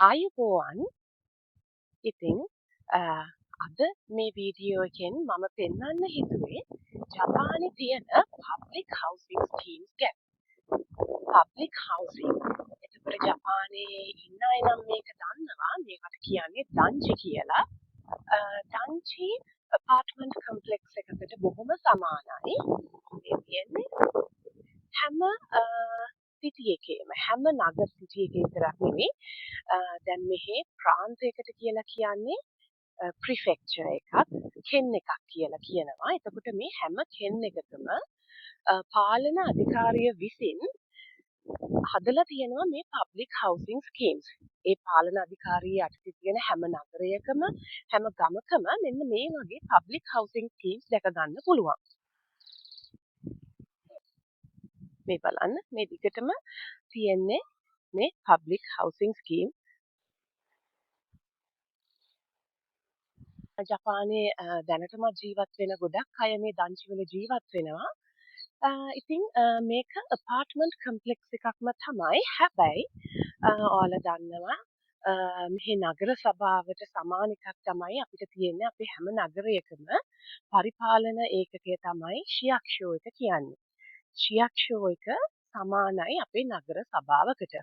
ආයුබෝවන්. ඉතින් අද මේ වීඩියෝ එකෙන් මම පෙන්වන්න හිතුවේ ජපානයේ තියෙන public housing schemes ගැන. public housing. එතකොට ජපානයේ ඉන්න අය නම් මේක දන්නවා. මේකට කියන්නේ දන්ජි කියලා. දන්ජි apartment complex එකකට බොහොම සමානයි. මේ කියන්නේ හැම සිටි එකේම හැම නගර සිටි එකේ විතරක් නෙවෙයි දැන් මෙහි ප්‍රාන්තයකට කියලා කියන්නේ ප්‍රිෆෙක්චර් එකක් කෙන් එකක් කියලා කියනවා. එතකොට මේ හැම කෙන් එකකම පාලන අධිකාරිය විසින් හදලා තියෙනවා මේ public housing schemes. ඒ පාලන අධිකාරිය යටතේ තියෙන හැම නගරයකම හැම ගමකම මෙන්න මේ වගේ public housing schemes දැක ගන්න පුළුවන්. මේ බලන්න මේ දිගටම තියෙන්නේ මේ public housing scheme. ජපානයේ දැනටමත් ජීවත් වෙන ගොඩක් අය මේ දන්ජි වල ජීවත් වෙනවා. ඉතින් මේක apartment complex එකක්ම තමයි. හැබැයි ඔයාලා දන්නවා මෙහි නගර සභාවට සමාන එකක් තමයි අපිට තියෙන්නේ අපේ හැම නගරයකම පරිපාලන ඒකකය තමයි ශියක්ෂෝ එක කියන්නේ. ශියක්ෂෝ එක සමානයි අපේ නගර සභාවකට.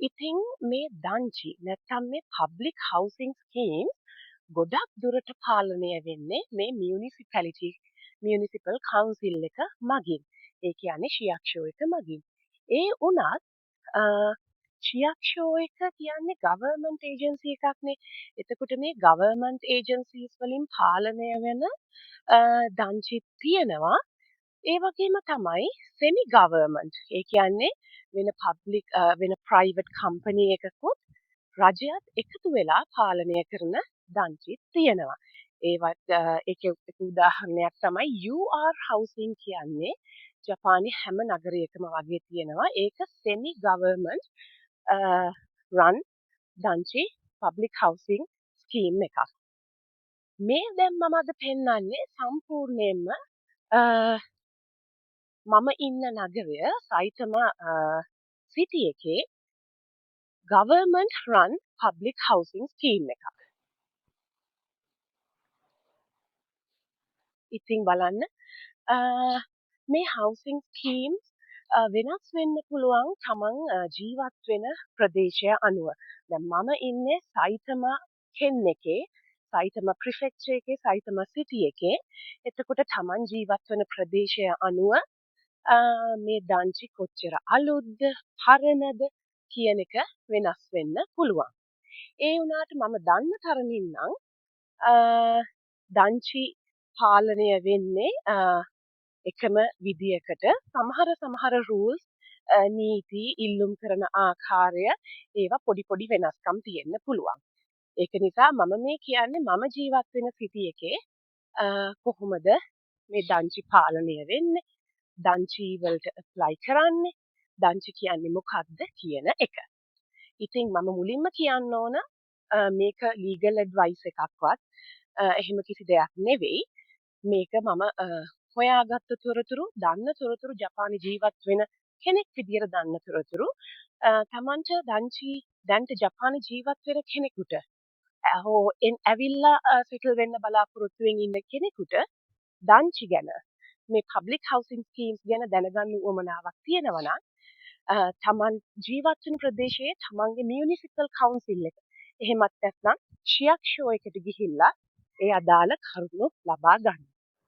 ඉතින් මේ දන්ජි නැත්නම් මේ public housing scheme ගොඩක් දුරට පාලනය වෙන්නේ මේ municipal council එක මගින්. ඒ කියන්නේ ශියක්ෂෝ එක මගින්. ඒ වුණත් ශියක්ෂෝ එක කියන්නේ government agency එකක්නේ. එතකොට මේ government agencies වලින් පාලනය වෙන දන්ජි තියෙනවා. ඒ වගේම තමයි semi government. ඒ කියන්නේ වෙන private company එකකුත් රජයත් එකතු වෙලා පාලනය කරන දන්ජිත් තියෙනවා. ඒවත් එක උදාහරණයක් තමයි UR housing කියන්නේ ජපානයේ හැම නගරයකම වගේ තියෙනවා. ඒක semi government run දන්ජි public housing scheme එකක්. මේ දැන් මම අද පෙන්වන්නේ සම්පූර්ණයෙන්ම මම ඉන්න නගරය සයිතමා සිටි එකේ government run public housing scheme එකක්. ඉතින් බලන්න මේ housing schemes වෙනස් වෙන්න පුළුවන් තමන් ජීවත් වෙන ප්‍රදේශය අනුව. දැන් මම ඉන්නේ සයිතමා කෙන් එකේ, සයිතමා ප්‍රිෆෙක්චර් එකේ, සයිතමා සිටි එකේ. එතකොට තමන් ජීවත් වෙන ප්‍රදේශය අනුව මේ දන්ජි කොච්චර අලුත්ද, පරණද කියන එක වෙනස් වෙන්න පුළුවන්. ඒ වුණාට මම දන්න තරමින් නම් දන්ජි පාලනය වෙන්නේ එකම විදියකට. සමහර rules නීති ඉල්ලුම් කරන ආකාරය ඒවා පොඩි වෙනස්කම් තියෙන්න පුළුවන්. ඒක නිසා මම මේ කියන්නේ මම ජීවත් වෙන සිටි එකේ කොහොමද මේ දන්ජි පාලනය වෙන්නේ, දන්ජි වලට apply කරන්නේ, දන්ජි කියන්නේ මොකක්ද කියන එක. ඉතින් මම මුලින්ම කියන්න ඕන මේක legal advice එකක්වත් එහෙම කිසි දෙයක් නෙවෙයි. මේක මම හොයාගත්ත තොරතුරු, දන්න තොරතුරු, ජපානයේ ජීවත් වෙන කෙනෙක් විදියට දන්න තොරතුරු. තමන්ට දැන්ට ජපානයේ ජීවත් වෙන කෙනෙකුට හෝ ඇවිල්ලා සෙටල් වෙන්න බලාපොරොත්තු වෙමින් ඉන්න කෙනෙකුට දන්ජි ගැන මේ public housing schemes ගැන දැනගන්න උවමනාවක් තියෙනවා නම් තමන් ජීවත් වෙන ප්‍රදේශයේ තමන්ගේ municipal council එක එහෙමත් නැත්නම් ශියක්ෂෝ එකට ගිහිල්ලා ඒ අදාළ කරුණු ලබා ගන්න.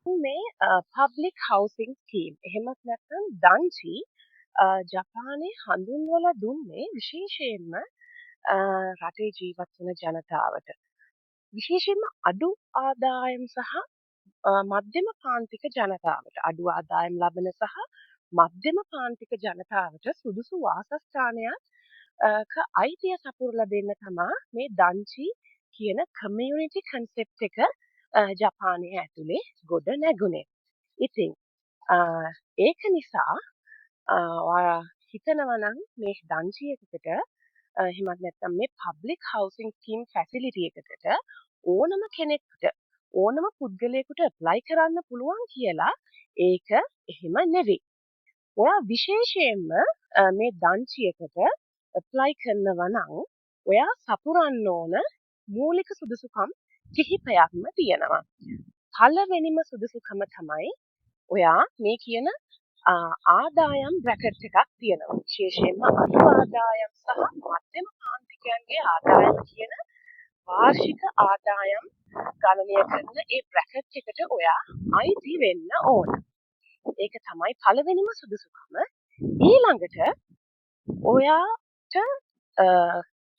මේ public housing scheme එහෙමත් නැත්නම් දන්ජි ජපානයේ හඳුන්වලා දුන්නේ විශේෂයෙන්ම රටේ ජීවත් වන ජනතාවට. විශේෂයෙන්ම අඩු ආදායම් සහ මධ්‍යම පාන්තික ජනතාවට, අඩු ආදායම් ලබන සහ මධ්‍යම පාන්තික ජනතාවට සුදුසු වාසස්ථානයක් අයිතිය සපුරලා දෙන්න තමා මේ දන්ජි කියන community concept එක ජපානයේ ඇතුලේ ගොඩ නැගුණේ. ඉතින් ඒක නිසා ඔයා හිතනවා නම් මේ දන්ජි එකකට එහෙමත් නැත්නම් මේ public housing scheme facility එකකට ඕනම කෙනෙකුට ඕනම පුද්ගලයෙකුට apply කරන්න පුළුවන් කියලා ඒක එහෙම නෙවෙයි. ඔයා විශේෂයෙන්ම මේ දන්ජි එකට apply කරනවා නම් ඔයා සපුරන්න ඕන මූලික සුදුසුකම් කිහිපයක්ම තියෙනවා. පළවෙනිම සුදුසුකම තමයි ඔයා මේ කියන ආදායම් බ්‍රැකට් එකක් තියෙනවා. විශේෂයෙන්ම අඩු ආදායම් සහ මධ්‍යම පාන්තිකයන්ගේ ආදායම් කියන වාර්ෂික ආදායම් ගණනය කරන ඒ බ්‍රැකට් එකට ඔයා අයිති වෙන්න ඕන. ඒක තමයි පළවෙනිම සුදුසුකම. ඊළඟට ඔයාට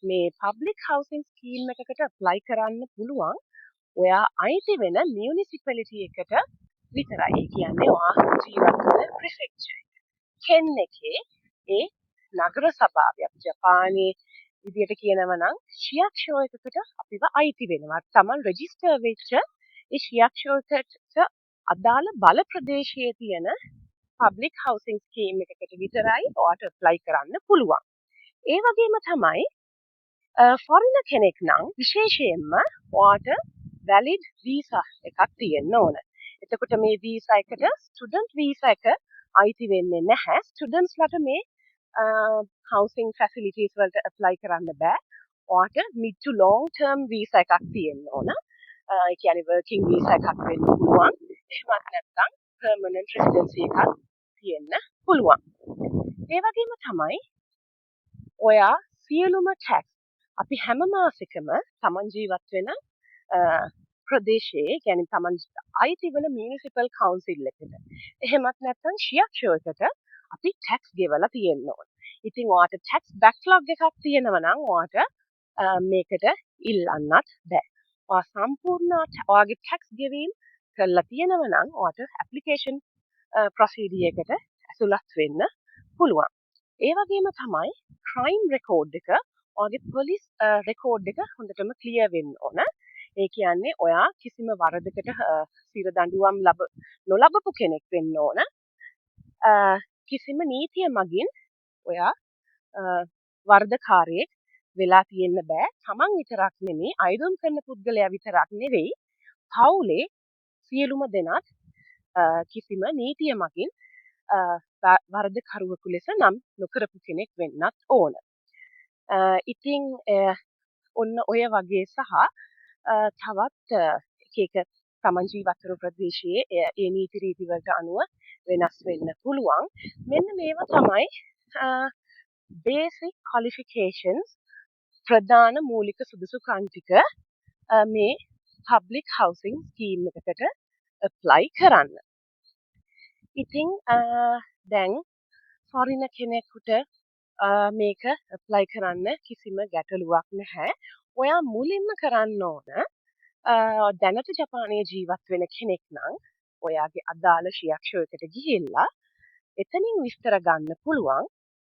මේ පබ්ලික් හවුසින් ස්කීම් එකකට ඇප්ලයි කරන්න පුළුවන් ඔයා අයිති වෙන මියුනිසිපැලිටි එකට විතරයි. ඒ කියන්නේ ඔයා ජීවත් වෙන ප්‍රිෆෙක්චර් එක. කෙන් එකේ ඒ නගර සභාව අපි ජපානයේ විදියට කියනවා නම් ශියක්ෂෝ එකකට අපිව අයිති වෙනවා. තමන් රෙජිස්ටර් වෙච්ච ඒ ශියක්ෂෝ එකට අදාළ බල ප්‍රදේශයේ තියෙන පබ්ලික් හවුසින් ස්කීම් එකකට විතරයි ඔයාට ඇප්ලයි කරන්න පුළුවන්. ඒ වගේම තමයි ෆොරින කෙනෙක් නම් විශේෂයෙන්ම ඔයාට වැලිඩ් වීසා එකක් තියෙන්න ඕන. එතකොට මේ වීසා එකට ස්ටුඩන්ට් වීසා එක අයිති වෙන්නේ නැහැ. ස්ටුඩන්ට්ස්ලට මේ housing facilities වලට apply කරන්න බෑ. ඔයාට mid to long term visa එකක් තියෙන්න ඕන. ඒ කියන්නේ working visa එකක් වෙන්න පුළුවන්. එහෙමත් නැත්නම් permanent residency එකක් තියෙන්න පුළුවන්. ඒ වගේම තමයි ඔයා සියලුම tax අපි හැම මාසෙකම තමන් ජීවත් වෙන ප්‍රදේශයේ කියන්නේ තමන් අයිති වෙන මියුනිසිපල් කවුන්සිල් එකට එහෙමත් නැත්නම් ශියක්ෂෝයකට අපි ටැක්ස් ගෙවලා තියෙන්න ඕන. ඉතින් ඔයාට ටැක්ස් බැක්ලොග් එකක් තියෙනවා නම් ඔයාට මේකට ඉල්ලන්නත් බෑ. ඔයා සම්පූර්ණ ඔයාගේ ටැක්ස් ගෙවීම කරලා තියෙනවා නම් ඔයාට ඇප්ලිකේෂන් ප්‍රොසීඩර් එකට ඇතුළත් වෙන්න පුළුවන්. ඒ වගේම තමයි ක්‍රයිම් රෙකෝඩ් එක ඔයාගේ පොලිස් රෙකෝඩ් එක හොඳටම ක්ලියර් වෙන්න ඕන. ඒ කියන්නේ ඔයා කිසිම වරදකට සිර දඬුවම් නොලබපු කෙනෙක් වෙන්න ඕන. කිසිම නීතිය මගින් ඔයා වරදකාරයෙක් වෙලා තියෙන්න බෑ. තමන් විතරක් නෙමෙයි අයදුම් කරන පුද්ගලයා විතරක් නෙවෙයි පවුලේ සියලුම දෙනාත් කිසිම නීතිය මගින් වරදකරුවෙකු ලෙස නම් නොකරපු කෙනෙක් වෙන්නත් ඕන. ඉතින් ඔන්න ඔය වගේ සහ තවත් එක තමන් ජීවත් වන ප්‍රදේශයේ ඒ නීති රීති වලට අනුව වෙනස් වෙන්න පුළුවන්. මෙන්න මේවා තමයි basic qualifications ප්‍රධාන මූලික සුදුසුකම් ටික මේ public housing scheme එකකට apply කරන්න. ඉතින් දැන් ෆොරින කෙනෙකුට මේක apply කරන්න කිසිම ගැටලුවක් නැහැ. ඔයා මුලින්ම කරන්න ඕන දැනට ජපානයේ ජීවත් වෙන කෙනෙක් නම් ඔයාගේ අදාළ ශියක්ෂයකට ගිහිල්ලා එතනින් විස්තර ගන්න පුළුවන්.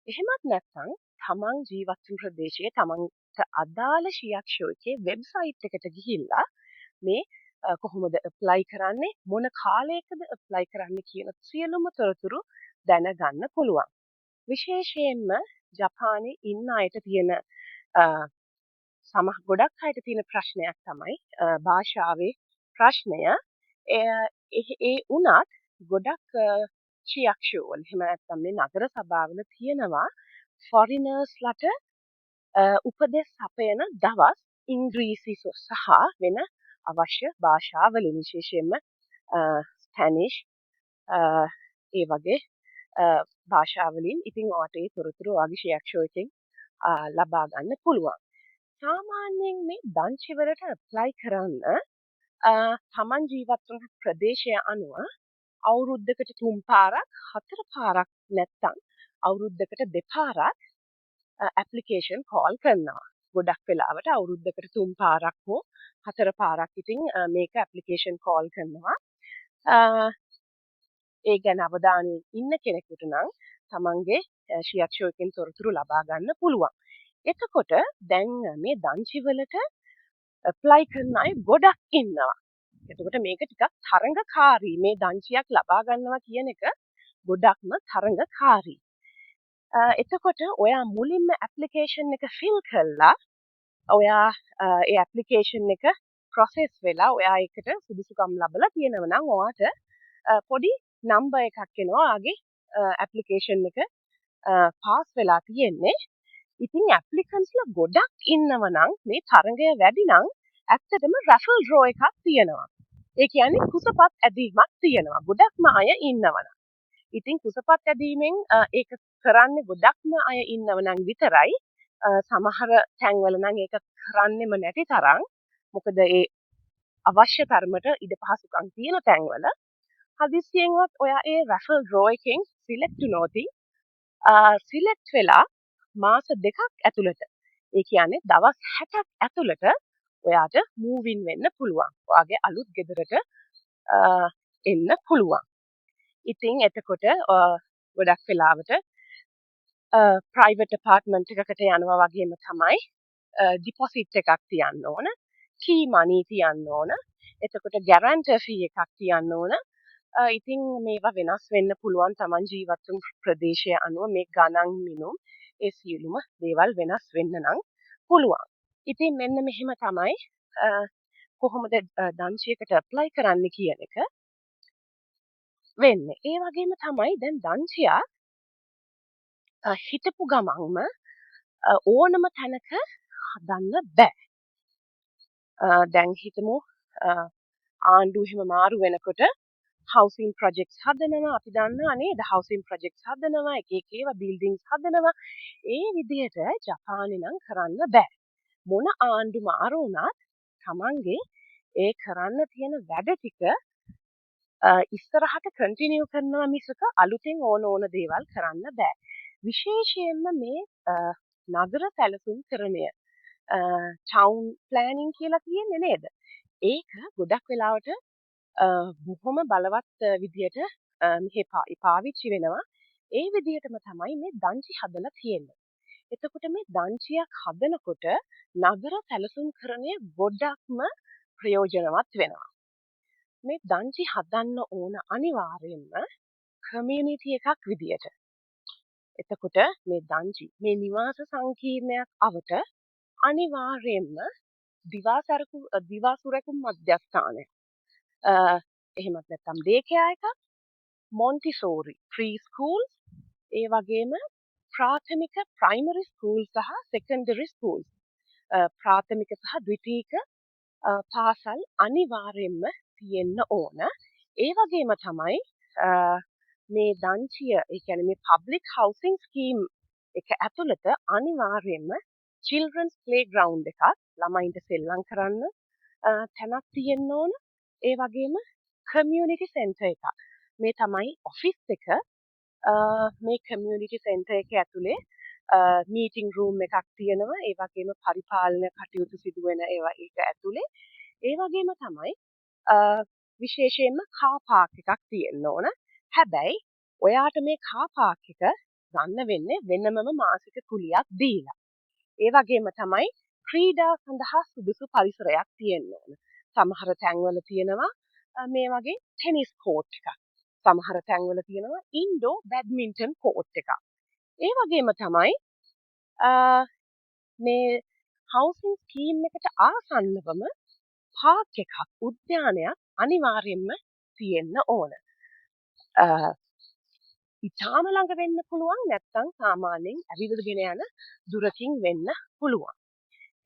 එහෙමත් නැත්නම් තමන් ජීවත් වන ප්‍රදේශයේ තමන්ට අදාළ ශියක්ෂයකේ වෙබ්සයිට් එකට ගිහිල්ලා මේ කොහොමද apply කරන්නේ මොන කාලයකද apply කරන්න කියන සියලුම තොරතුරු දැනගන්න පුළුවන්. විශේෂයෙන්ම ජපානයේ ඉන්න අයට තියෙන ගොඩක් අයට තියෙන ප්‍රශ්නයක් තමයි භාෂාවේ ප්‍රශ්නය. ඒ වුණත් ගොඩක් ශියක්ෂෝවල එහෙම නැත්නම් මේ නගර සභාවල තියෙනවා ෆොරිනර්ස්ලට උපදෙස් අපයන දවස් ඉංග්‍රීසි සහ වෙන අවශ්‍ය භාෂාවලින් විශේෂයෙන්ම ස්පැනිෂ් ඒ වගේ භාෂාවලින් ඉතින් ඔයාට ඒ තොරතුරු ඔයාගේ ශියක්ෂෝවකින් ලබා ගන්න පුළුවන්. සාමාන්‍යයෙන් මේ දංචිවලට ඇප්ලයි කරන්න තමන් ජීවත් වන ප්‍රදේශය අනුව අවුරුද්දකට 3 පාරක් 4 පාරක් නැත්තම් අවුරුද්දකට 2 පාරක් ඇප්ලිකේෂන් කෝල් කරනවා. ගොඩක් වෙලාවට අවුරුද්දකට 3 පාරක් හෝ 4 පාරක් ඉතින් මේක ඇප්ලිකේෂන් කෝල් කරනවා. ඒ ගැන අවධානයෙන් ඉන්න කෙනෙකුට නම් තමන්ගේ ශියක්ෂෝවකින් තොරතුරු ලබා ගන්න පුළුවන්. එතකොට දැන් මේ දංචිවලට ඇප්ලයි කරන අය ගොඩක් ඉන්නවා. එතකොට මේක ටිකක් තරඟකාරී. මේ දංචියක් ලබා ගන්නවා කියන එක ගොඩක්ම තරඟකාරී. එතකොට ඔයා මුලින්ම ඇප්ලිකේෂන් එක ෆිල් කරලා ඔයා ඒ ඇප්ලිකේෂන් එක ප්‍රොසෙස් වෙලා ඔයා ඒකට සුදුසුකම් ලබලා තියෙනවා නම් ඔයාට පොඩි නම්බර් එකක් එනවා. ඔයාගේ ඇප්ලිකේෂන් එක පාස් වෙලා තියෙන්නේ. ඉතින් ඇප්ලිකන්ට්ස්ලා ගොඩක් ඉන්නව නම් මේ තරඟය වැඩි නම් ඇත්තටම රැෆල් ඩ්‍රෝ එකක් තියෙනවා. ඒ කියන්නේ කුසපත් ඇදීමක් තියෙනවා. ගොඩක්ම අය ඉන්නවනම්. ඉතින් කුසපත් ඇදීමෙන් ඒක කරන්නේ ගොඩක්ම අය ඉන්නව නම් විතරයි. සමහර තැන්වල නම් ඒක කරන්නෙම නැති තරම්. මොකද ඒ අවශ්‍ය තරමට ඉඩ පහසුකම් තියෙන තැන්වල හදිස්සියෙන්වත් ඔයා ඒ රැෆල් ඩ්‍රෝ එකෙන් සිලෙක්ට් වුණොත් සිලෙක්ට් වෙලා මාස 2ක් ඇතුළත ඒ කියන්නේ දවස් 60ක් ඇතුළත ඔයාට මූව් ඉන් වෙන්න පුළුවන්. ඔයාගේ අලුත් ගෙදරට එන්න පුළුවන්. ඉතින් එතකොට ගොඩක් වෙලාවට ප්‍රයිවට් ඇපාර්ට්මන්ට් එකකට යනවා වගේම තමයි ඩිපොසිට් එකක් තියන්න ඕන, කී මනි තියන්න ඕන, එතකොට ගැරන්ටර් ෆී එකක් තියන්න ඕන. ඉතින් මේවා වෙනස් වෙන්න පුළුවන් Taman ජීවත් වුණු ප්‍රදේශය අනුව මේ ගණන් මිනුම් ඒ සියලුම දේවල් වෙනස් වෙන්න නම් පුළුවන්. ඉතින් මෙන්න මෙහෙම තමයි කොහොමද දංශයකට ඇප්ලයි කරන්න කියන එක වෙන්නේ. ඒ වගේම තමයි දැන් දංශියා හිටපු ගමන්ම ඕනම තැනක හදන්න බෑ. දැන් හිතමු ආණ්ඩුව එහෙම මාරු වෙනකොට හවුසින් ප්‍රොජෙක්ට්ස් හදනවා. අපි දන්නවා නේද හවුසින් ප්‍රොජෙක්ට්ස් හදනවා, එක එක ඒවා බිල්ඩින්ග්ස් හදනවා. ඒ විදිහට ජපානයේ නම් කරන්න බෑ. මොන ආණ්ඩු මාරු වුණත් Tamange ඒ කරන්න තියෙන වැඩ ටික ඉස්සරහට කන්ටිනියු කරනවා මිසක අලුතෙන් ඕන දේවල් කරන්න බෑ. විශේෂයෙන්ම මේ නගර සැලසුම්කරණය ටවුන් ප්ලෑනින් කියලා කියන්නේ නේද? ඒක ගොඩක් වෙලාවට බොහොම බලවත් විදියට මෙහි පාවිච්චි වෙනවා. ඒ විදියටම තමයි මේ දංචි හදලා තියෙන්නේ. එතකොට මේ දංචියක් හදනකොට නගර සැලසුම්කරණය ගොඩක්ම ප්‍රයෝජනවත් වෙනවා. මේ දංචි හදන්න ඕන අනිවාර්යයෙන්ම කමියුනිටි එකක් විදියට. එතකොට මේ දංචි මේ නිවාස සංකීර්ණයක් අවට අනිවාර්යයෙන්ම දිවාසුරකුම් මධ්‍යස්ථානය. එහෙමත් නැත්නම් දේකයා එකක්, මොන්ටිසෝරි ප්‍රී ස්කූල්, ඒ වගේම ප්‍රාථමික ප්‍රයිමරි ස්කූල් සහ සෙකන්ඩරි ස්කූල්, ප්‍රාථමික සහ ද්විතීක පාසල් අනිවාර්යයෙන්ම තියෙන්න ඕන. ඒ වගේම තමයි මේ දංචිය, ඒ කියන්නේ මේ පබ්ලික් හවුසින් ස්කීම් එක ඇතුළත අනිවාර්යයෙන්ම children's playground එකක්, ළමයින්ට සෙල්ලම් කරන්න තැනක් තියෙන්න ඕන. ඒ වගේම community center එකක්. මේ තමයි ඔෆිස් එක. මේ community center එක ඇතුලේ මීටිං රූම් එකක් තියෙනවා. ඒ වගේම පරිපාලන කටයුතු සිදු වෙන ඒවා ඒක ඇතුලේ. ඒ වගේම තමයි විශේෂයෙන්ම කාර් පාක් එකක් තියෙන්න ඕන. හැබැයි ඔයාට මේ කාර් පාක් එක ගන්න වෙන්නේ වෙනමම මාසික කුලියක් දීලා. ඒ වගේම තමයි ක්‍රීඩා සඳහා සුදුසු පරිසරයක් තියෙන්න ඕන. සමහර තැන්වල තියෙනවා මේ වගේ ටෙනිස් කෝට් එකක්. සමහර තැන්වල තියෙනවා ඉන්ඩෝර් බැඩ්මින්ටන් කෝට් එකක්. ඒ වගේම තමයි මේ හවුසින් ස්කීම් එකට ආසන්නවම පාක් එකක්, උද්‍යානයක් අනිවාර්යයෙන්ම තියෙන්න ඕන. ඉතාම ළඟ වෙන්න පුළුවන්, නැත්නම් සාමාන්‍යයෙන් ඇවිදගෙන යන දුරකින් වෙන්න පුළුවන්.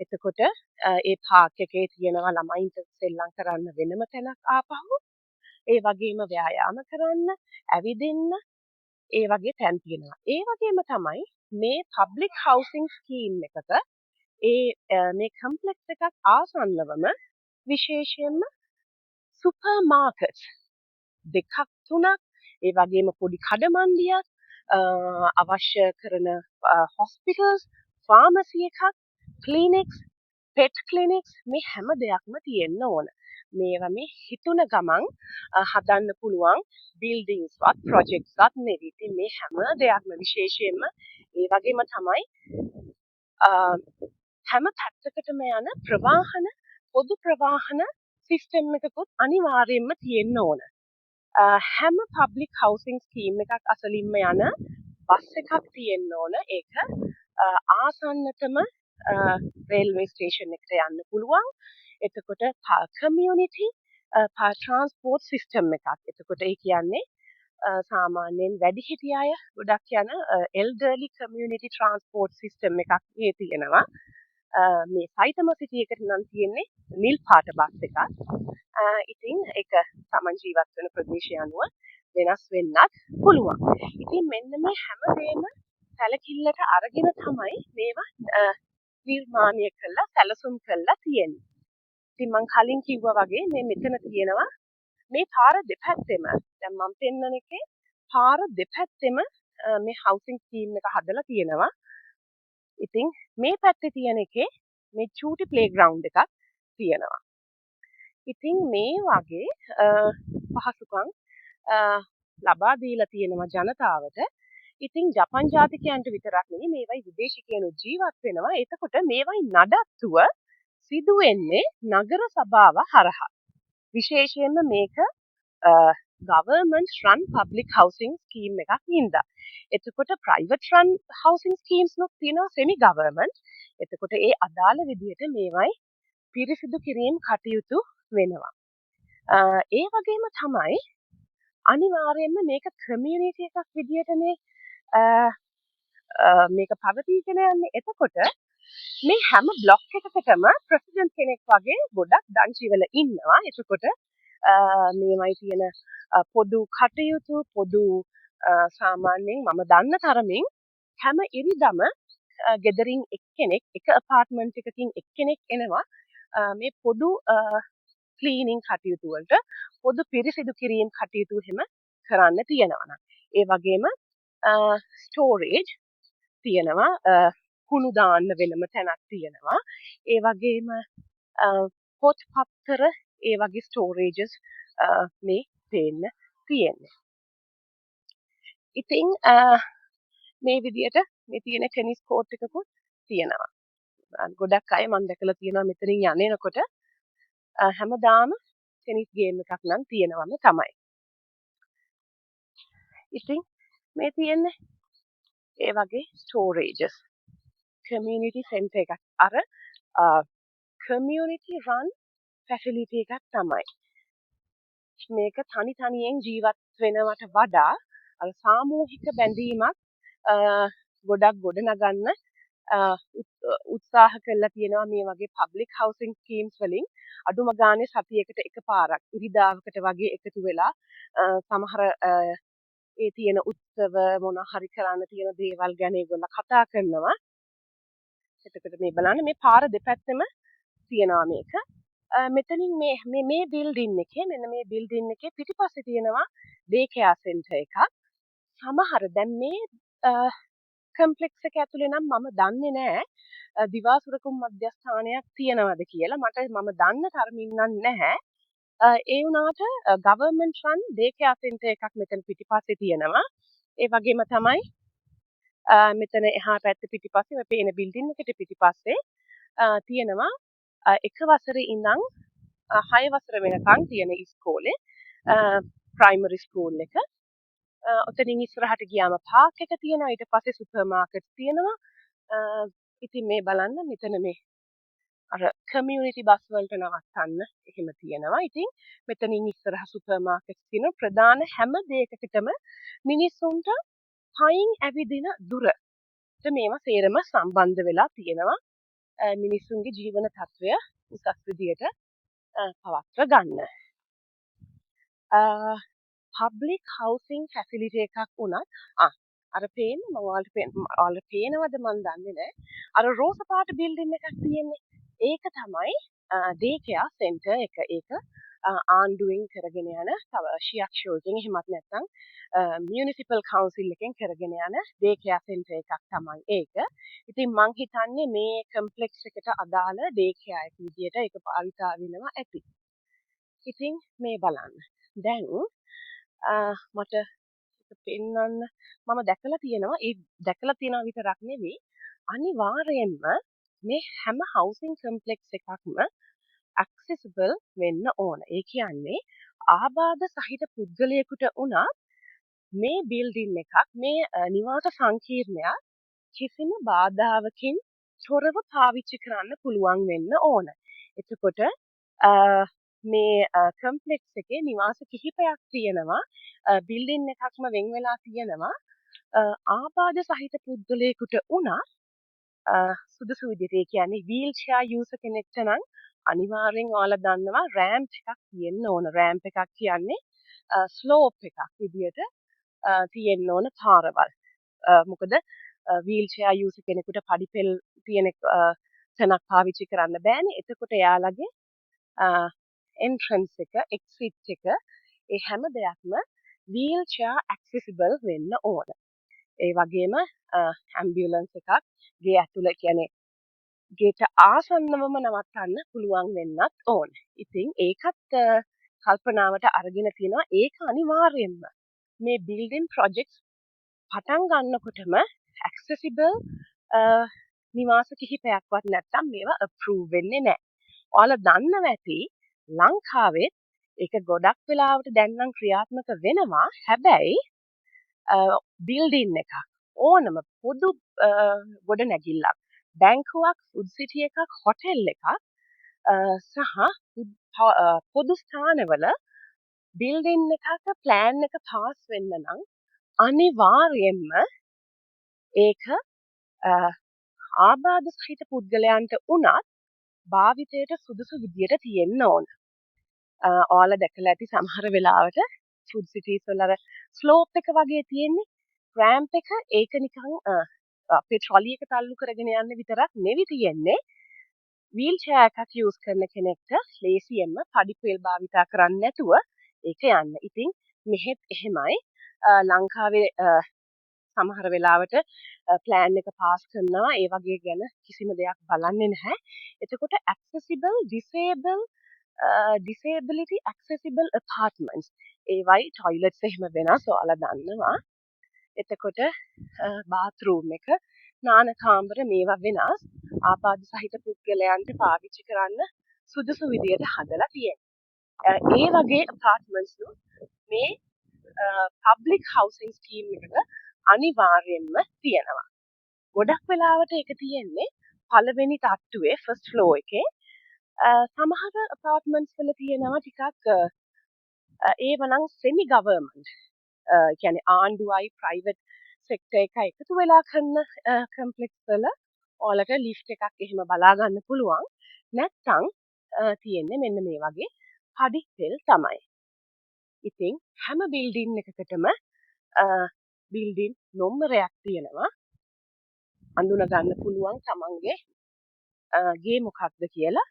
එතකොට ඒ පාක් එකේ තියෙනවා ළමයින්ට සෙල්ලම් කරන්න වෙනම තැනක් ආපහු. ඒ වගේම ව්‍යායාම කරන්න, ඇවිදින්න ඒ වගේ තැන් තියෙනවා. ඒ වගේම තමයි මේ පබ්ලික් හවුසින් ස්කීම් එකක මේ කම්ප්ලෙක්ස් එකක් ආසන්නවම විශේෂයෙන්ම සුපර් මාකට් දෙකක් තුනක්, ඒ වගේම පොඩි කඩමණ්ඩියක්, අවශ්‍ය කරන හොස්පිටල්ස්, ෆාමසි එකක්, ක්ලිනික්ස්, පෙට් ක්ලිනික්ස්, මේ හැම දෙයක්ම තියෙන්න ඕන. මේවා මේ හිතුන ගමන් හදන්න පුළුවන් බිල්ඩින්ග්ස්වත් ප්‍රොජෙක්ට්ස්වත් නෙවෙයි. ඉතින් මේ හැම දෙයක්ම විශේෂයෙන්ම ඒ වගේම තමයි හැම පැත්තකටම යන ප්‍රවාහන, පොදු ප්‍රවාහන සිස්ටම් එකකුත් අනිවාර්යයෙන්ම තියෙන්න ඕන. හැම පබ්ලික් හවුසින් ස්කීම් එකක් අසලින්ම යන බස් එකක් තියෙන්න ඕන. ඒක ආසන්නතම රේල්වේ ස්ටේෂන් එකට යන්න පුළුවන්. එතකොට කමියුනිටි ට්‍රාන්ස්පෝර්ට් සිස්ටම් එකක්. එතකොට ඒ කියන්නේ සාමාන්‍යයෙන් වැඩිහිටි අය ගොඩක් යන elderly community transport system එකක් මේ තියෙනවා. මේ සයිතම සිටි එකට නම් තියෙන්නේ නිල් පාට බස් එකක්. ඉතින් ඒක තමන් ජීවත් වෙන ප්‍රදේශය අනුව වෙනස් වෙන්නත් පුළුවන්. ඉතින් මෙන්න මේ හැමදේම සැලකිල්ලට අරගෙන තමයි මේවා නිර්මාණය කළා සැලසුම් කළා තියෙන්නේ. ඉතින් මම කලින් කිව්වා වගේ මේ මෙතන තියෙනවා මේ පාර දෙපැත්තෙම දැන් මම පෙන්නන එකේ පාර දෙපැත්තෙම මේ හවුසින් ස්කීම් එක හදලා තියෙනවා. ඉතින් මේ පැත්තේ තියෙන එකේ මේ චූටි ප්ලේග්‍රවුන්ඩ් එකක් තියෙනවා. ඉතින් මේ වගේ පහසුකම් ලබා දීලා තියෙනවා ජනතාවට. ඉතින් ජපන් ජාතිකයන්ට විතරක් නෙවෙයි මේවයි විදේශිකයන්ු ජීවත් වෙනවා. එතකොට මේවයි නඩත්තුව සිදු වෙන්නේ නගර සභාව හරහා. විශේෂයෙන්ම මේක government run public housing scheme එකක් හින්දා. එතකොට private run housing schemes නොත් තියෙනවා semi government. එතකොට ඒ අදාළ විදිහට මේවයි පිරිසිදු කිරීම කටයුතු වෙනවා. ඒ වගේම තමයි අනිවාර්යයෙන්ම මේක community එකක් විදිහටනේ මේක පවතීගෙන යන්නේ. එතකොට මේ හැම බ්ලොක් එකකටම ප්‍රෙසිඩන්ට් කෙනෙක් වගේ ගොඩක් දංචිවල ඉන්නවා. එතකොට මේවයි තියෙන පොදු කටයුතු පොදු සාමාන්‍යයෙන් මම දන්න තරමින් හැම ඉරිදම ගෙදරින් එක්කෙනෙක් එක අපාර්ට්මන්ට් එකකින් එක්කෙනෙක් එනවා මේ පොදු ක්ලීනින් කටයුතු වලට පොදු පිරිසිදු කිරීම කටයුතු එහෙම කරන්න තියෙනවා නම් ඒ වගේම ස්ටෝරේජ් තියෙනවා කුණු දාන්න වෙනම තැනක් තියෙනවා ඒ වගේම පොත් පත්තර ඒ වගේ ස්ටෝරේජස් මේ පේන්න තියෙන්නේ. ඉතින් මේ විදියට මේ තියෙන ටෙනිස් කෝට් එකකුත් තියෙනවා. ගොඩක් අය මම දැකලා තියෙනවා මෙතනින් යන්නේනකොට හැමදාම ටෙනිස් ගේම් එකක් නම් තියෙනවම තමයි. ඉතින් මේ තියෙන්නේ ඒ වගේ ස්ටෝරේජස් community center එකක් අර community run facility එකක් තමයි. මේක තනි තනියෙන් ජීවත් වෙනවට වඩා අර සාමූහික බැඳීමක් ගොඩක් ගොඩනගන්න උත්සාහ කරලා තියෙනවා මේ වගේ public housing schemes වලින් අඩුම ගානේ සතියකට එකපාරක් ඉරිදාවකට වගේ එකතු වෙලා සමහර ඒ තියෙන උත්සව මොන හරි කරන්න තියෙන දේවල් ගැන ඒගොල්ලෝ කතා කරනවා. එතකොට මේ බලන්න මේ පාර දෙපැත්තෙම තියෙනවා මේක. මෙතනින් මේ බිල්ඩින් එකේ මෙන්න මේ බිල්ඩින් එකේ පිටිපස්සේ තියෙනවා ඩේ කෙයා සෙන්ටර් එකක්. සමහර දැන් මේ කම්ප්ලෙක්ස් එක ඇතුලේ නම් මම දන්නේ නැහැ දිවාසුරකුම් මධ්‍යස්ථානයක් තියෙනවද කියලා. මම දන්න තරමින් නැහැ. ඒ වුණාට government run day care center එකක් මෙතන පිටිපස්සේ තියෙනවා. ඒ වගේම තමයි මෙතන එහා පැත්තේ පිටිපස්සේ මේ පේන බිල්ඩින් එකට පිටිපස්සේ තියෙනවා එක වසරේ ඉඳන් 6 වසර වෙනකන් තියෙන ඉස්කෝලේ ප්‍රයිමරි ස්කූල් එක. ඔතනින් ඉස්සරහට ගියාම පාක් එක තියෙනවා. ඊට පස්සේ සුපර් මාකට් තියෙනවා. ඉතින් මේ බලන්න මෙතන මේ අර කමියුනිටි බස් වලට නවත්තන්න එහෙම තියෙනවා. ඉතින් මෙතනින් ඉස්සරහ සුපර් මාකට් තියෙන ප්‍රධාන හැම දෙයකටම මිනිස්සුන්ට පයින් ඇවිදින දුරට මේවා සේරම සම්බන්ධ වෙලා තියෙනවා. මිනිස්සුන්ගේ ජීවන තත්ත්වය උසස් විදියට පවත්ව ගන්න. public housing facility එකක් වුණත් අර පේන මම ඔයාලට පේනවද මන් දන්නේ නැහැ. අර රෝස පාට බිල්ඩින් එකක් තියෙන්නේ. ඒක තමයි day care center එක. ඒක ආණ්ඩුවෙන් කරගෙන යන තව ශියක්ෂෝගෙන් එහෙමත් නැත්නම් municipal council එකෙන් කරගෙන යන day care center එකක් තමයි ඒක. ඉතින් මං හිතන්නේ මේ කම්ප්ලෙක්ස් එකට අදාළ day care එක විදියට ඒක භාවිතා වෙනවා ඇති. ඉතින් මේ බලන්න. දැන් මට පෙන්වන්න මම දැකලා තියෙනවා විතරක් නෙවෙයි අනිවාර්යයෙන්ම මේ හැම housing complex එකක්ම accessible වෙන්න ඕන. ඒ කියන්නේ ආබාධ සහිත පුද්ගලයෙකුට උනත් මේ බිල්ඩින් එකක් මේ නිවාස සංකීර්ණයක් කිසිම බාධාවකින් තොරව පාවිච්චි කරන්න පුළුවන් වෙන්න ඕන. එතකොට මේ කම්ප්ලෙක්ස් එකේ නිවාස කිහිපයක් තියෙනවා. බිල්ඩින් එකක්ම වෙන් වෙලා තියෙනවා. ආබාධ සහිත පුද්ගලයෙකුට වුණා සුදුසු විදිහට ඒ කියන්නේ වීල් චෙයා යූසර් කෙනෙක්ට නම් අනිවාර්යෙන් ඔයාලා දන්නවා රෑම්ප් එකක් තියෙන්න ඕන. රෑම්ප් එකක් කියන්නේ ස්ලෝප් එකක් විදිහට තියෙන්න ඕන පාරවල්. මොකද වීල් චෙයා යූසර් කෙනෙකුට පඩිපෙල් තියෙන තැනක් පාවිච්චි කරන්න බෑනේ. එතකොට එයාලගේ එන්ට්‍රන්ස් එක එක්සිට් එක ඒ හැම දෙයක්ම වීල් චෙයා ඇක්සෙසිබල් වෙන්න ඕන. ඒ වගේම ඇම්බියුලන්ස් එකක් ගේ ඇතුළ කියන්නේ ගේට ආසන්නවම නවත්තන්න පුළුවන් වෙන්නත් ඕන. ඉතින් ඒකත් කල්පනාවට අරගෙන තියෙනවා. ඒක අනිවාර්යෙන්ම මේ බිල්ඩින් ප්‍රොජෙක්ට්ස් පටන් ගන්නකොටම ඇක්සෙසිබල් නිවාස කිහිපයක්වත් නැත්තම් මේවා අප්‍රූව් වෙන්නේ නැහැ. ඔයාලා දන්නව ඇති ලංකාවේ ඒක ගොඩක් වෙලාවට දැන් නම් ක්‍රියාත්මක වෙනවා. හැබැයි බිල්ඩින් එකක් ඕනම පොදු ගොඩනැගිල්ලක් බැංකුවක් ෆුඩ් සිටි එකක් හොටෙල් එකක් සහ පොදු ස්ථානවල බිල්ඩින් එකක ප්ලෑන් එක පාස් වෙන්න නම් අනිවාර්යෙන්ම ඒක ආබාධ සහිත පුද්ගලයන්ට වුණත් භාවිතයට සුදුසු විදියට තියෙන්න ඕන. ඔයාලා දැකලා ඇති සමහර වෙලාවට ෆුඩ් සිටිස් වල අර ස්ලෝප් එක වගේ තියෙන්නේ රෑම්ප් එක ඒක නිකන් අපේ ට්‍රොලි එක තල්ලු කරගෙන යන්න විතරක් නෙවෙයි තියෙන්නේ වීල් චෙයා එකක් යූස් කරන කෙනෙක්ට ලේසියෙන්ම පඩිපෙල් භාවිතා කරන්නේ නැතුව ඒක යන්න. ඉතින් මෙහෙත් එහෙමයි ලංකාවේ සමහර වෙලාවට ප්ලෑන් එක පාස් කරනවා ඒ වගේ ගැන කිසිම දෙයක් බලන්නේ නැහැ. එතකොට accessible disability accessible apartments ඒවයි ටොයිලට්ස් එහෙම වෙනස් ඔයාලා දන්නවා. එතකොට බාත්රූම් එක නාන කාමර මේවා වෙනස් ආබාධ සහිත පුද්ගලයන්ට පාවිච්චි කරන්න සුදුසු විදියට හදලා තියෙනවා. ඒ වගේ apartments මේ public housing scheme එකක අනිවාර්යෙන්ම තියෙනවා. ගොඩක් වෙලාවට ඒක තියෙන්නේ පළවෙනි තට්ටුවේ ෆස්ට් ෆ්ලෝ එකේ. සමහර apartments වල තියෙනවා ටිකක් ඒව නම් semi government කියන්නේ ආණ්ඩුවයි ප්‍රයිවට් සෙක්ටර් එකයි එකතු වෙලා කරන කම්ප්ලෙක්ස් වල ඔයාලට ලිෆ්ට් එකක් එහෙම බලා ගන්න පුළුවන්. නැත්නම් තියෙන්නේ මෙන්න මේ වගේ පඩිපෙල් තමයි. ඉතින් හැම බිල්ඩින් එකකටම බිල්ඩින් නොම්බරයක් තියෙනවා. අඳුන ගන්න පුළුවන් තමන්ගේ ගේ මොකක්ද කියලා.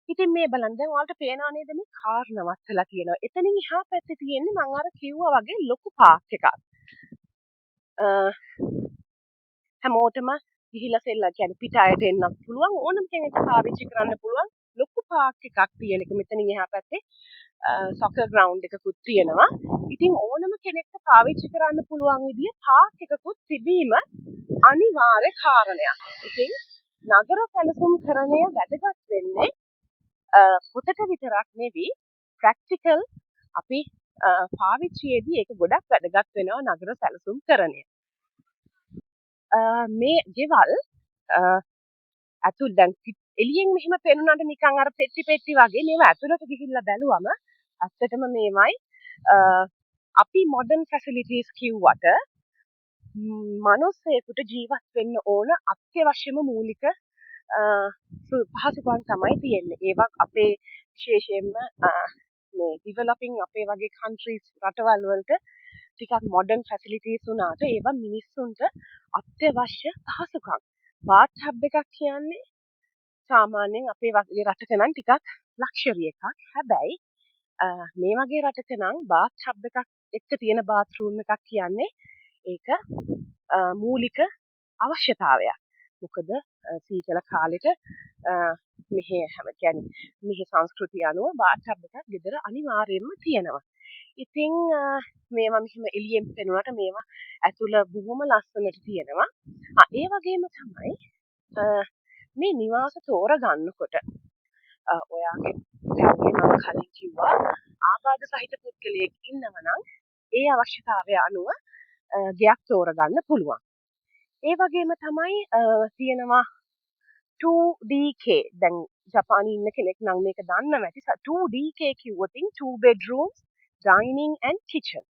ඉතින් මේ බලන්න දැන් ඔයාලට පේනවා නේද මේ කාර් නවත්තලා තියෙනවා. එතනින් එහා පැත්තේ තියෙන්නේ මම අර කිව්වා වගේ ලොකු පාර්ක් එකක්. හැමෝටම ගිහිලා සෙල්ලා කියන්නේ පිට අයට එන්නත් පුළුවන් ඕනම කෙනෙක්ට පාවිච්චි කරන්න පුළුවන් ලොකු පාර්ක් එකක් තියෙන එක. මෙතනින් එහා පැත්තේ සොකර් ග්‍රවුන්ඩ් එකකුත් තියෙනවා. ඉතින් ඕනම කෙනෙක්ට පාවිච්චි කරන්න පුළුවන් විදිය පාර්ක් එකකුත් තිබීම අනිවාර්ය කාරණයක්. ඉතින් නගර සැලසුම්කරණය වැදගත් වෙන්නේ පොතට විතරක් නෙවෙයි ප්‍රැක්ටිකල් අපි පාවිච්චියේදී ඒක ගොඩක් වැදගත් වෙනවා නගර සැලසුම්කරණය. මේ ගෙවල් ඇතුල් දැන් එළියෙන් මෙහෙම පෙනුනට නිකන් අර පෙට්ටි වගේ මේවා ඇතුළට ගිහිල්ලා බැලුවම ඇත්තටම මේවයි අපි මොඩර්න් ෆැසිලිටිස් කිව්වට මනුස්සයෙකුට ජීවත් වෙන්න ඕන අත්‍යවශ්‍යම මූලික පහසුකම් තමයි තියෙන්නේ. ඒවා අපේ විශේෂයෙන්ම මේ ඩිවලොපින් අපේ වගේ කන්ට්‍රීස් රටවල් වලට ටිකක් මොඩර්න් ෆැසිලිටිස් උනාට ඒවා මිනිස්සුන්ට අත්‍යවශ්‍ය පහසුකම්. බාත් ටබ් එකක් කියන්නේ සාමාන්‍යයෙන් අපේ වගේ රටක නම් ටිකක් ලක්ෂරි එකක්. හැබැයි මේ වගේ රටක නම් බාත් ටබ් එකක් එක්ක තියෙන බාත්රූම් එකක් කියන්නේ ඒක මූලික අවශ්‍යතාවයක්. මොකද සීතල කාලෙට මෙහි හැම කියන්නේ මෙහි සංස්කෘතිය අනුව බාත් ටබ් එකක් ගෙදර අනිවාර්යයෙන්ම තියෙනවා. ඉතින් මේවා මෙහෙම එළියෙන් පෙනුනට මේවා ඇතුළ බොහොම ලස්සනට තියෙනවා. ඒ වගේම තමයි මේ නිවාස තෝරගන්නකොට ඔයාගේ පැවැත්ම මම කලින් කිව්වා ආබාධ සහිත පුද්ගලයෙක් ඉන්නවා නම් ඒ අවශ්‍යතාවය අනුව ගයක් තෝරගන්න පුළුවන්. ඒ වගේම තමයි තියෙනවා 2DK දැන් ජපානයේ ඉන්න කෙනෙක් නම් මේක දන්නවා ඇති 2DK කිව්වොත් 2 bedrooms dining and kitchen.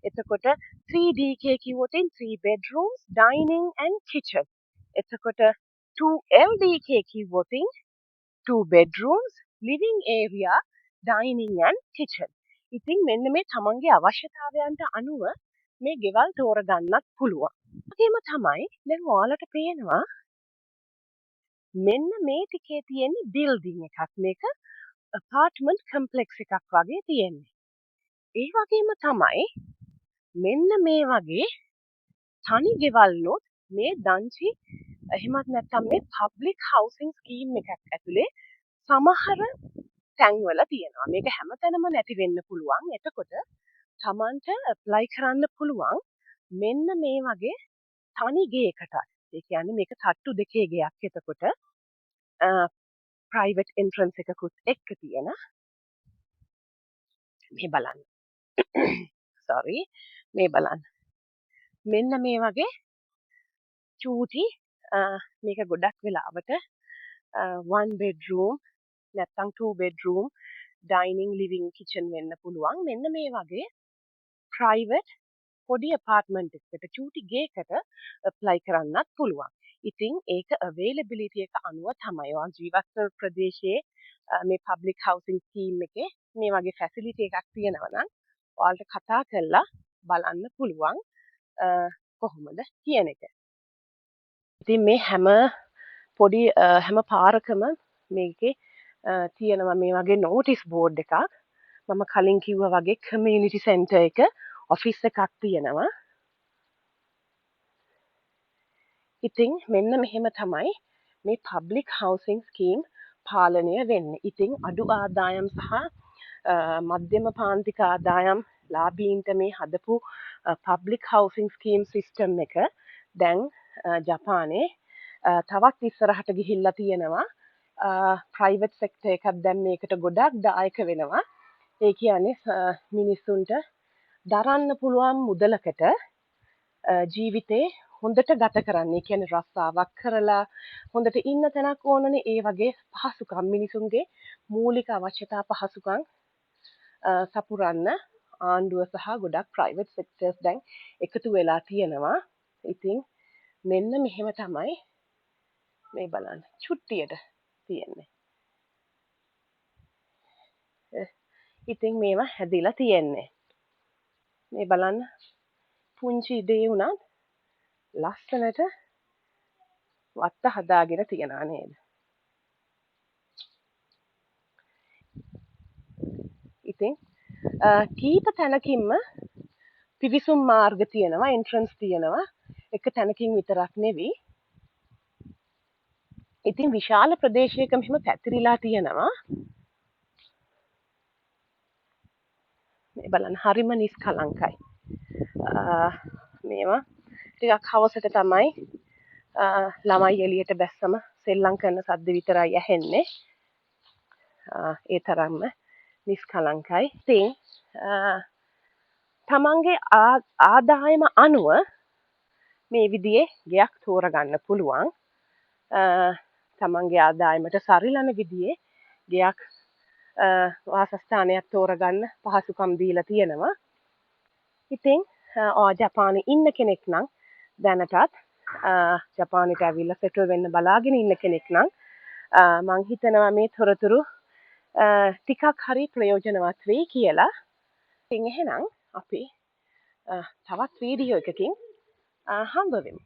එතකොට 3DK කිව්වොත් 3 bedrooms dining and kitchen. එතකොට 2LDK කිව්වොත් 2 bedrooms living area dining and kitchen. ඉතින් මෙන්න මේ තමන්ගේ අවශ්‍යතාවයන්ට අනුව මේ ගෙවල් තෝරගන්නත් පුළුවන්. ඒකෙම තමයි දැන් ඔයාලට පේනවා මෙන්න මේ ටිකේ තියෙන බිල්ඩින් එකක් මේක apartment complex එකක් වගේ තියෙන්නේ. ඒ වගේම තමයි මෙන්න මේ වගේ තනි ගෙවල්නොත් මේ දංචි එහෙමත් නැත්නම් මේ public housing scheme එකක් ඇතුලේ සමහර තැන්වල තියෙනවා. මේක හැමතැනම නැති වෙන්න පුළුවන්. එතකොට තමන්ට apply කරන්න පුළුවන් මෙන්න මේ වගේ තනි ගේකට. ඒ කියන්නේ මේක තට්ටු දෙකේ ගයක්. එතකොට private entrance එකකුත් එක්ක තියෙන මේ බලන්න. sorry මේ බලන්න. මෙන්න මේ වගේ චූටි මේක ගොඩක් වෙලාවට 1 bedroom නැත්නම් 2 bedroom dining living kitchen වෙන්න පුළුවන්. මෙන්න මේ වගේ private පොඩි apartment එකකට චූටි ගේකට apply කරන්නත් පුළුවන්. ඉතින් ඒක availability එක අනුව තමයි ඔයා ජීවත් වෙන ප්‍රදේශයේ මේ public housing scheme එකේ මේ වගේ facility එකක් තියෙනවා නම් ඔයාලට කතා කරලා බලන්න පුළුවන් කොහොමද කියන එක. ඉතින් මේ හැම පොඩි හැම පාරකම මේකේ තියෙනවා මේ වගේ notice board එකක්. මම කලින් කිව්වා වගේ community center එක office එකක් තියෙනවා. ඉතින් මෙන්න මෙහෙම තමයි මේ public housing scheme පාලනය වෙන්නේ. ඉතින් අඩු ආදායම් සහ මධ්‍යම පාන්තික ආදායම් ලාභීන්ට මේ හදපු public housing scheme system එක දැන් ජපානයේ තවත් ඉස්සරහට ගිහිල්ලා තියෙනවා. private sector එකක් දැන් මේකට ගොඩක් දායක වෙනවා. ඒ කියන්නේ මිනිස්සුන්ට දරන්න පුළුවන් මුදලකට ජීවිතේ හොඳට ගත කරන්න. ඒ කියන්නේ රස්සාවක් කරලා හොඳට ඉන්න තැනක් ඕනනේ. ඒ වගේ පහසුකම් මිනිසුන්ගේ මූලික අවශ්‍යතා පහසුකම් සපුරන්න ආණ්ඩුව සහ ගොඩක් private sectors දැන් එකතු වෙලා තියෙනවා. ඉතින් මෙන්න මෙහෙම තමයි මේ බලන්න චුට්ටියට තියෙන්නේ. ඉතින් මේවා හැදිලා තියෙන්නේ. මේ බලන්න පුංචි ඉදේ වුණත් ලස්සනට වත්ත හදාගෙන තියනවා නේද? ඉතින් කීප තැනකින්ම පිවිසුම් මාර්ග තියෙනවා, එන්ට්‍රන්ස් තියෙනවා. එක තැනකින් විතරක් නෙවෙයි. ඉතින් විශාල ප්‍රදේශයක මෙහෙම පැතිරිලා තියෙනවා. මේ බලන්න හරිම නිස්කලංකයි. මේවා ටිකක් හවසට තමයි ළමයි එළියට බැස්සම සෙල්ලම් කරන සද්ද විතරයි ඇහෙන්නේ. ඒ තරම්ම නිස්කලංකයි. ඉතින් තමන්ගේ ආදායම අනුව මේ විදිහේ ගයක් තෝරගන්න පුළුවන්. තමන්ගේ ආදායමට සරිලන විදිහේ ගයක් වාසස්ථානයක් තෝරගන්න පහසුකම් දීලා තියෙනවා. ඉතින් ජපානයේ ඉන්න කෙනෙක් නම් දැනටත් ජපානයට ඇවිල්ලා සෙටල් වෙන්න බලාගෙන ඉන්න කෙනෙක් නම් මං හිතනවා මේ තොරතුරු ටිකක් හරි ප්‍රයෝජනවත් වෙයි කියලා. ඉතින් එහෙනම් අපි තවත් වීඩියෝ එකකින් හම්බ වෙමු.